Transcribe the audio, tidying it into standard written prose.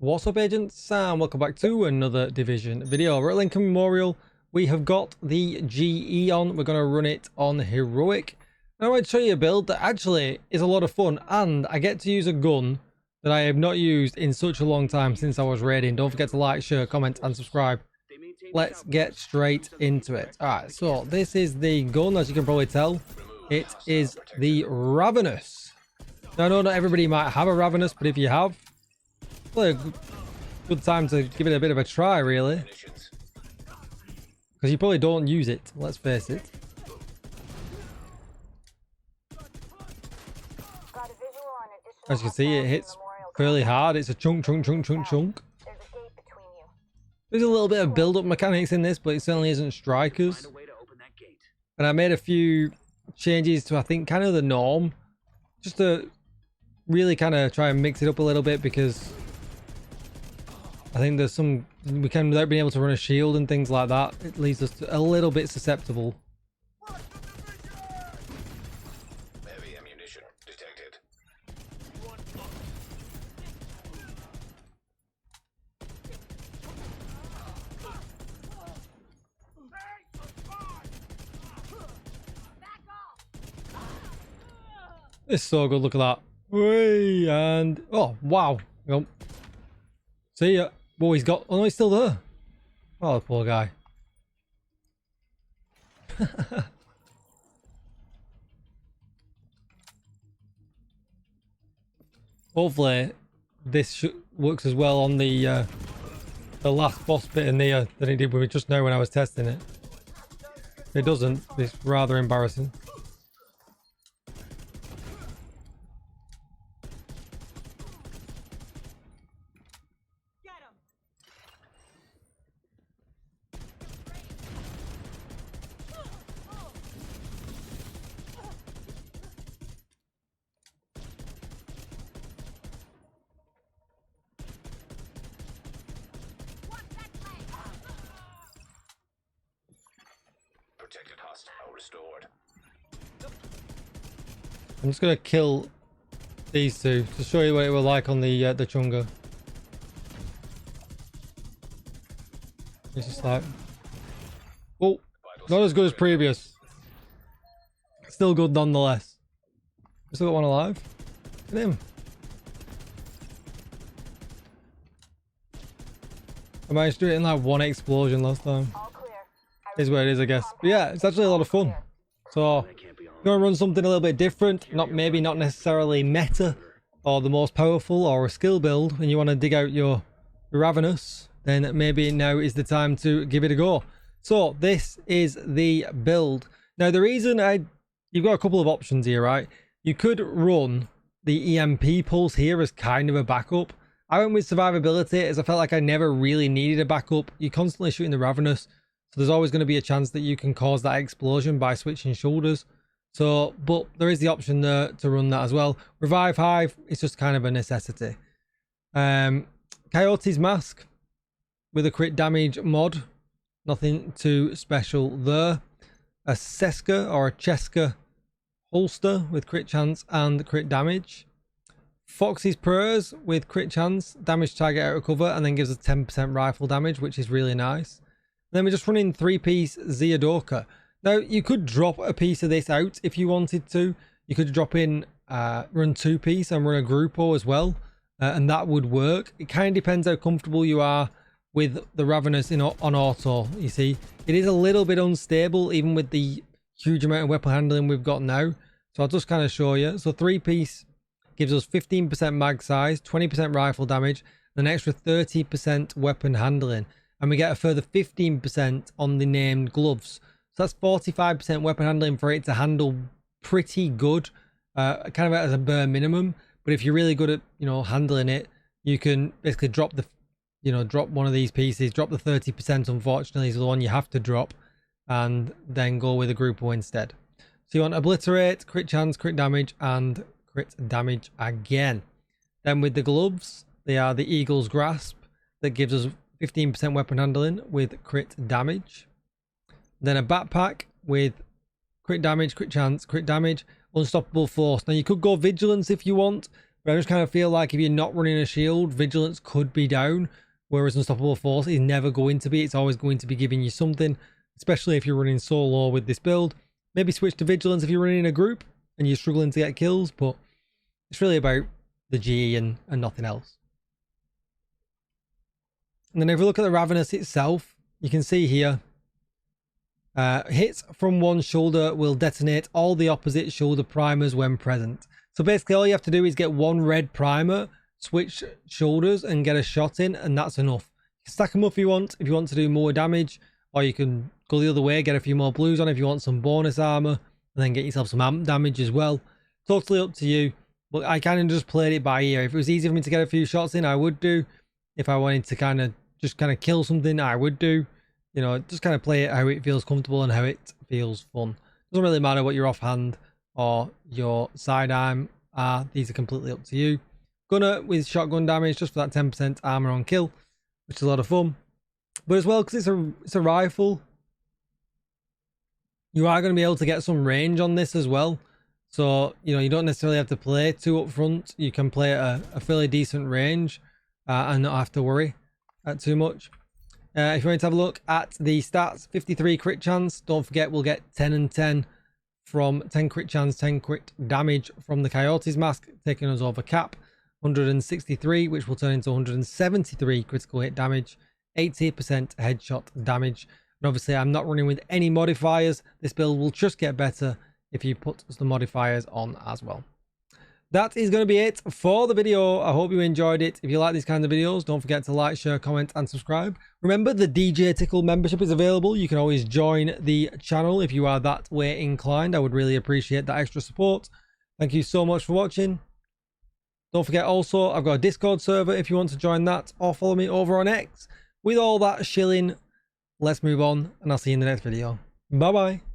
What's up, agents, and welcome back to another Division video. We're at Lincoln Memorial. We have got the GE on. We're going to run it on Heroic. Now, I want to show you a build that actually is a lot of fun, and I get to use a gun that I have not used in such a long time since I was raiding. Don't forget to like, share, comment, and subscribe. Let's get straight into it. Alright, so this is the gun, as you can probably tell. It is the Ravenous. Now, I know not everybody might have a Ravenous, but if you have, well, a good time to give it a bit of a try, really, because you probably don't use it, let's face it. As you can see, it hits fairly hard. It's a chunk. There's a little bit of build-up mechanics in this, but it certainly isn't strikers. And I made a few changes to, I think, kind of the norm, just to really kind of try and mix it up a little bit, because I think there's some, we can, without being able to run a shield and things like that, it leaves us a little bit susceptible. Heavy ammunition detected. It's so good, look at that. Whee, and oh wow. Yep. See ya. Oh, he's got, oh no, he's still there. Oh, the poor guy. Hopefully this works as well on the last boss bit in there than it did with it just now when I was testing it. If it doesn't, it's rather embarrassing. Protected hostile restored. I'm just gonna kill these two to show you what it was like on the Chunga. It's just like, oh, not as good as previous. Still good nonetheless. We still got one alive. Look at him. I managed to do it in like one explosion last time. Is what it is, I guess. But yeah, it's actually a lot of fun. So you're gonna run something a little bit different, maybe not necessarily meta or the most powerful or a skill build, and you want to dig out your Ravenous, then maybe now is the time to give it a go. So this is the build. Now the reason you've got a couple of options here, right? You could run the EMP pulse here as kind of a backup. I went with survivability as I felt like I never really needed a backup. You're constantly shooting the Ravenous, so there's always going to be a chance that you can cause that explosion by switching shoulders. So, but there is the option there to run that as well. Revive Hive, it's just kind of a necessity. Coyote's Mask with a crit damage mod. Nothing too special there. A Seska or a Cheska holster with crit chance and crit damage. Foxy's Prayers with crit chance, damage target out of cover, and then gives us 10% rifle damage, which is really nice. Then we're just running 3-piece Zeodoka. Now, you could drop a piece of this out if you wanted to. You could drop in, run 2-piece and run a Grupo as well, and that would work. It kind of depends how comfortable you are with the Ravenous on auto, you see. It is a little bit unstable, even with the huge amount of weapon handling we've got now. So I'll just kind of show you. So 3-piece gives us 15% mag size, 20% rifle damage, and an extra 30% weapon handling. And we get a further 15% on the named gloves. So that's 45% weapon handling for it to handle pretty good, kind of as a bare minimum. But if you're really good at, handling it, you can basically drop the, drop one of these pieces, drop the 30%, unfortunately, is the one you have to drop, and then go with a Grupo instead. So you want Obliterate, crit chance, crit damage, and crit damage again. Then with the gloves, they are the Eagle's Grasp that gives us 15% weapon handling with crit damage. Then a backpack with crit damage, crit chance, crit damage, unstoppable force. Now you could go vigilance if you want, But I just kind of feel like if you're not running a shield, vigilance could be down, whereas unstoppable force is never going to be. It's always going to be giving you something, especially if you're running solo with this build. Maybe switch to vigilance if you're running in a group and you're struggling to get kills, but it's really about the GE and nothing else. And then if we look at the Ravenous itself, you can see here, hits from one shoulder will detonate all the opposite shoulder primers when present. So basically all you have to do is get one red primer, switch shoulders and get a shot in, and that's enough. You can stack them up if you want to do more damage, or you can go the other way, get a few more blues on if you want some bonus armor, and then get yourself some amp damage as well. Totally up to you, but I kind of just played it by ear. If it was easy for me to get a few shots in, I would do. If I wanted to kind of kill something, I would do. You know, just kind of play it how it feels comfortable and how it feels fun. Doesn't really matter what your offhand or your sidearm are. These are completely up to you. Gunner with shotgun damage just for that 10% armor on kill, which is a lot of fun. But as well, because it's a rifle, you are going to be able to get some range on this as well. So, you know, you don't necessarily have to play too up front. You can play at a fairly decent range and not have to worry too much. If you want to have a look at the stats, 53 crit chance. Don't forget, we'll get 10 and 10 from 10 crit chance, 10 crit damage from the Coyote's mask, taking us over cap. 163, which will turn into 173 critical hit damage, 80% headshot damage. And obviously, I'm not running with any modifiers. This build will just get better if you put some modifiers on as well. That is going to be it for the video. I hope you enjoyed it. If you like these kinds of videos, don't forget to like, share, comment, and subscribe. Remember, the DJ Tickle membership is available. You can always join the channel if you are that way inclined. I would really appreciate that extra support. Thank you so much for watching. Don't forget also, I've got a Discord server if you want to join that, or follow me over on X. With all that shilling, let's move on, and I'll see you in the next video. Bye-bye.